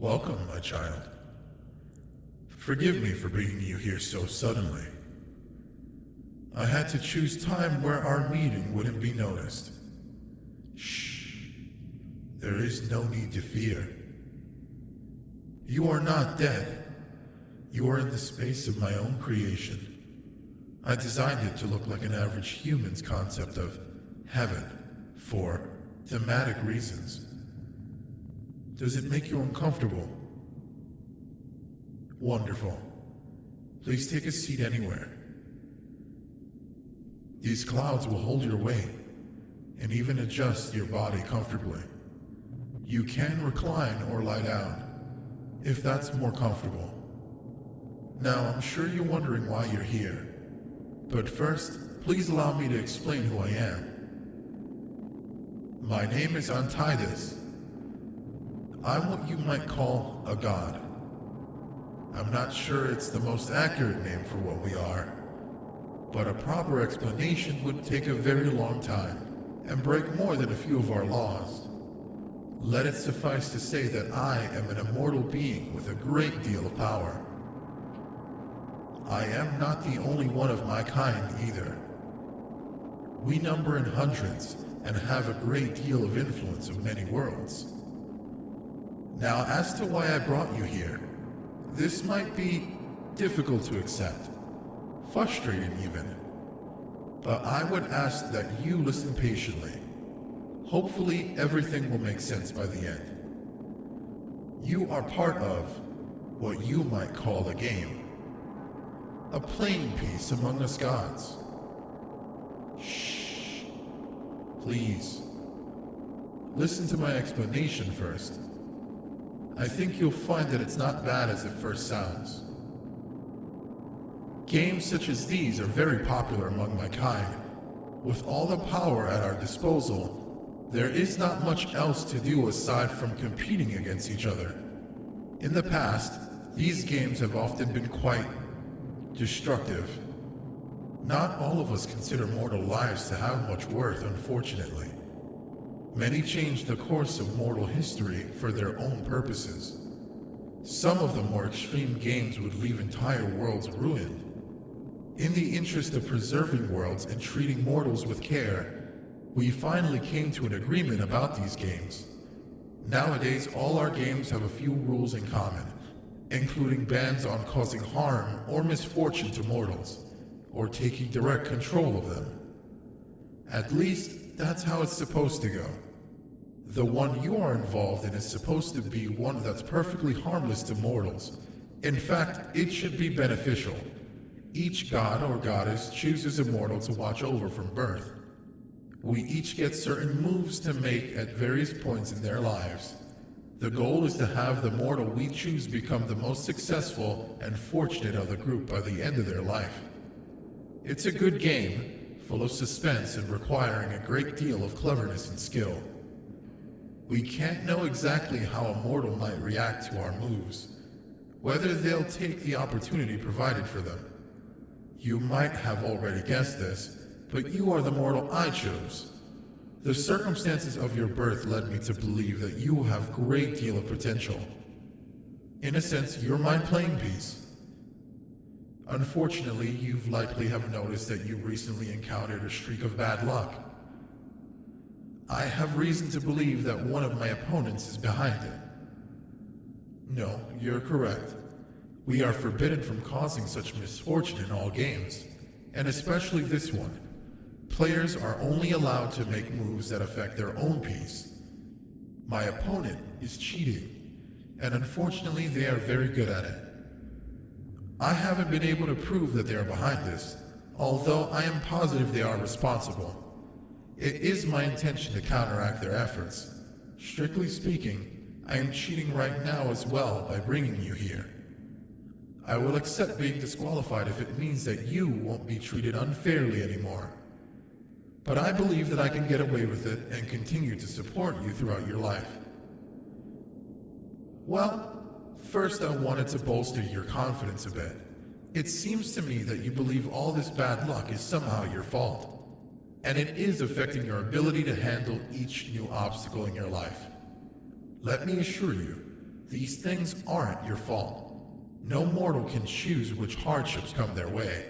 Welcome, my child. Forgive me for bringing you here so suddenly. I had to choose time where our meeting wouldn't be noticed. Shh. There is no need to fear. You are not dead. You are in the space of my own creation. I designed it to look like an average human's concept of heaven for thematic reasons. Does it make you uncomfortable? Wonderful. Please take a seat anywhere. These clouds will hold your weight and even adjust your body comfortably. You can recline or lie down if that's more comfortable. Now, I'm sure you're wondering why you're here, but first, please allow me to explain who I am. My name is Antidus. I'm what you might call a god. I'm not sure it's the most accurate name for what we are, but a proper explanation would take a very long time and break more than a few of our laws. Let it suffice to say that I am an immortal being with a great deal of power. I am not the only one of my kind either. We number in hundreds and have a great deal of influence of many worlds. Now, as to why I brought you here, this might be difficult to accept, frustrating even, but I would ask that you listen patiently. Hopefully, everything will make sense by the end. You are part of what you might call a game, a playing piece among us gods. Shh. Please, listen to my explanation first. I think you'll find that it's not bad as it first sounds. Games such as these are very popular among my kind. With all the power at our disposal, there is not much else to do aside from competing against each other. In the past, these games have often been quite destructive. Not all of us consider mortal lives to have much worth, unfortunately. Many change the course of mortal history for their own purposes. Some of the more extreme games would leave entire worlds ruined. In the interest of preserving worlds and treating mortals with care, we finally came to an agreement about these games. Nowadays, all our games have a few rules in common, including bans on causing harm or misfortune to mortals, or taking direct control of them. At least, that's how it's supposed to go. The one you are involved in is supposed to be one that's perfectly harmless to mortals. In fact, it should be beneficial. Each god or goddess chooses a mortal to watch over from birth. We each get certain moves to make at various points in their lives. The goal is to have the mortal we choose become the most successful and fortunate of the group by the end of their life. It's a good game, full of suspense and requiring a great deal of cleverness and skill. We can't know exactly how a mortal might react to our moves, whether they'll take the opportunity provided for them. You might have already guessed this, but you are the mortal I chose. The circumstances of your birth led me to believe that you have a great deal of potential. In a sense, you're my playing piece. Unfortunately, you've likely have noticed that you recently encountered a streak of bad luck. I have reason to believe that one of my opponents is behind it. No, you're correct. We are forbidden from causing such misfortune in all games, and especially this one. Players are only allowed to make moves that affect their own piece. My opponent is cheating, and unfortunately they are very good at it. I haven't been able to prove that they are behind this, although I am positive they are responsible. It is my intention to counteract their efforts. Strictly speaking, I am cheating right now as well by bringing you here. I will accept being disqualified if it means that you won't be treated unfairly anymore. But I believe that I can get away with it and continue to support you throughout your life. Well, first I wanted to bolster your confidence a bit. It seems to me that you believe all this bad luck is somehow your fault, and it is affecting your ability to handle each new obstacle in your life. Let me assure you, These things aren't your fault. No mortal can choose which hardships come their way.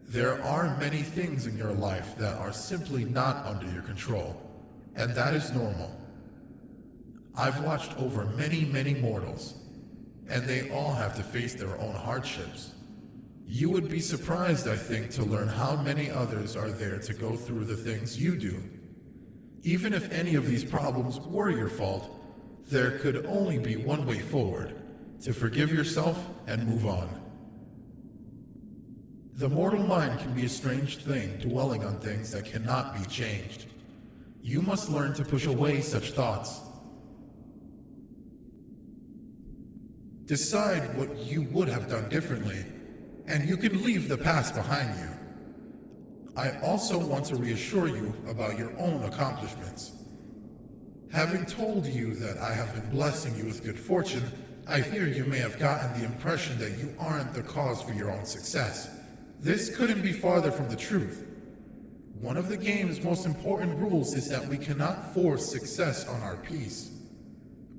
There are many things in your life that are simply not under your control, and that is normal. I've watched over many mortals, and they all have to face their own hardships. You would be surprised, I think, to learn how many others are there to go through the things you do. Even if any of these problems were your fault, there could only be one way forward: to forgive yourself and move on. The mortal mind can be a strange thing, dwelling on things that cannot be changed. You must learn to push away such thoughts. Decide what you would have done differently, and you can leave the past behind you. I also want to reassure you about your own accomplishments. Having told you that I have been blessing you with good fortune, I fear you may have gotten the impression that you aren't the cause for your own success. This couldn't be farther from the truth. One of the game's most important rules is that we cannot force success on our peace.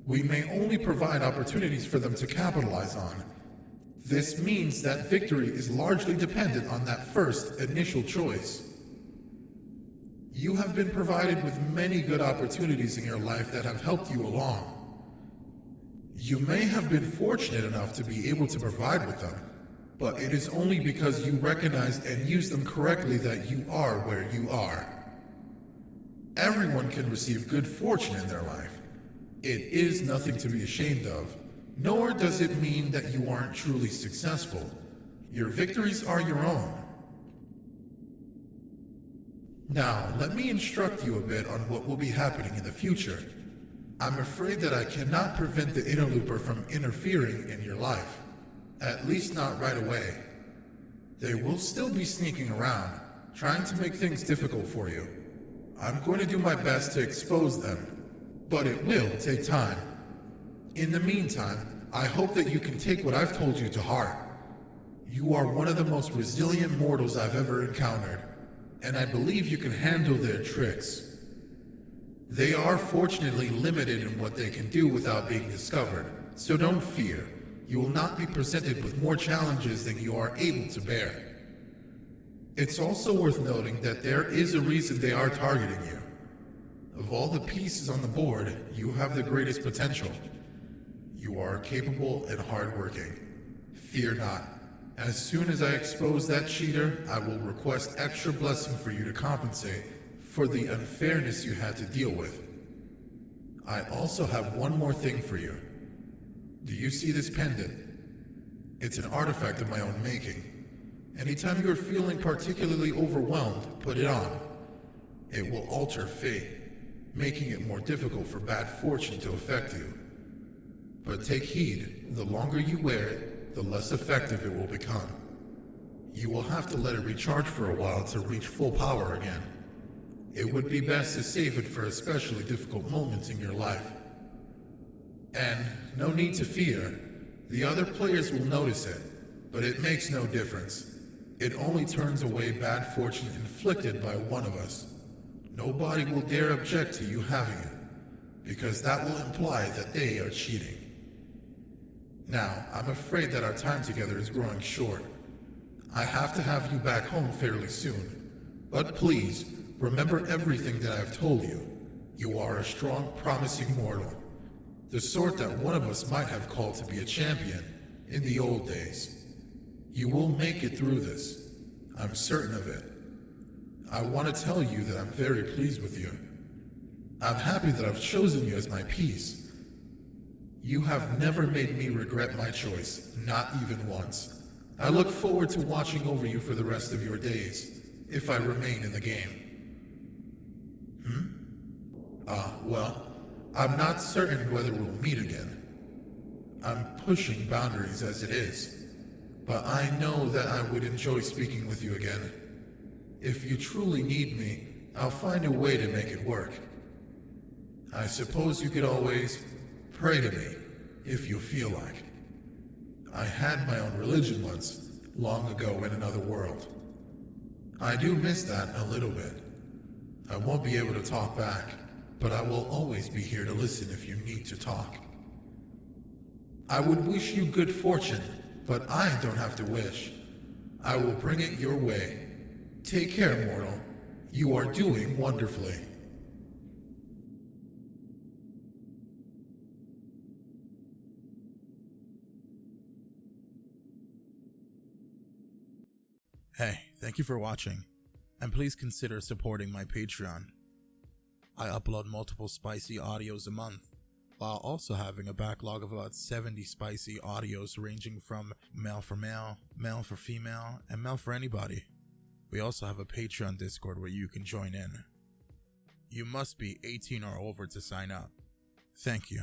We may only provide opportunities for them to capitalize on. This means that victory is largely dependent on that first initial choice. You have been provided with many good opportunities in your life that have helped you along. You may have been fortunate enough to be able to provide with them, but it is only because you recognized and used them correctly that you are where you are. Everyone can receive good fortune in their life. It is nothing to be ashamed of, nor does it mean that you aren't truly successful. Your victories are your own. Now, let me instruct you a bit on what will be happening in the future. I'm afraid that I cannot prevent the interlooper from interfering in your life. At least not right away. They will still be sneaking around, trying to make things difficult for you. I'm going to do my best to expose them, but it will take time. In the meantime, I hope that you can take what I've told you to heart. You are one of the most resilient mortals I've ever encountered, and I believe you can handle their tricks. They are fortunately limited in what they can do without being discovered, so don't fear. You will not be presented with more challenges than you are able to bear. It's also worth noting that there is a reason they are targeting you. Of all the pieces on the board, you have the greatest potential. You are capable and hardworking. Fear not. As soon as I expose that cheater, I will request extra blessing for you to compensate for the unfairness you had to deal with. I also have one more thing for you. Do you see this pendant? It's an artifact of my own making. Anytime you're feeling particularly overwhelmed, put it on. It will alter fate, making it more difficult for bad fortune to affect you. But take heed, the longer you wear it, the less effective it will become. You will have to let it recharge for a while to reach full power again. It would be best to save it for especially difficult moments in your life. And no need to fear, the other players will notice it, but it makes no difference. It only turns away bad fortune inflicted by one of us. Nobody will dare object to you having it, because that will imply that they are cheating. Now, I'm afraid that our time together is growing short. I have to have you back home fairly soon. But please, remember everything that I've told you. You are a strong, promising mortal. The sort that one of us might have called to be a champion in the old days. You will make it through this. I'm certain of it. I want to tell you that I'm very pleased with you. I'm happy that I've chosen you as my piece. You have never made me regret my choice, not even once. I look forward to watching over you for the rest of your days, if I remain in the game. Well, I'm not certain whether we'll meet again. I'm pushing boundaries as it is, but I know that I would enjoy speaking with you again. If you truly need me, I'll find a way to make it work. I suppose you could always pray to me, if you feel like. I had my own religion once, long ago in another world. I do miss that a little bit. I won't be able to talk back, but I will always be here to listen if you need to talk. I would wish you good fortune, but I don't have to wish. I will bring it your way. Take care, mortal. You are doing wonderfully. Hey, thank you for watching, and please consider supporting my Patreon. I upload multiple spicy audios a month, while also having a backlog of about 70 spicy audios ranging from male for male, male for female, and male for anybody. We also have a Patreon Discord where you can join in. You must be 18 or over to sign up. Thank you.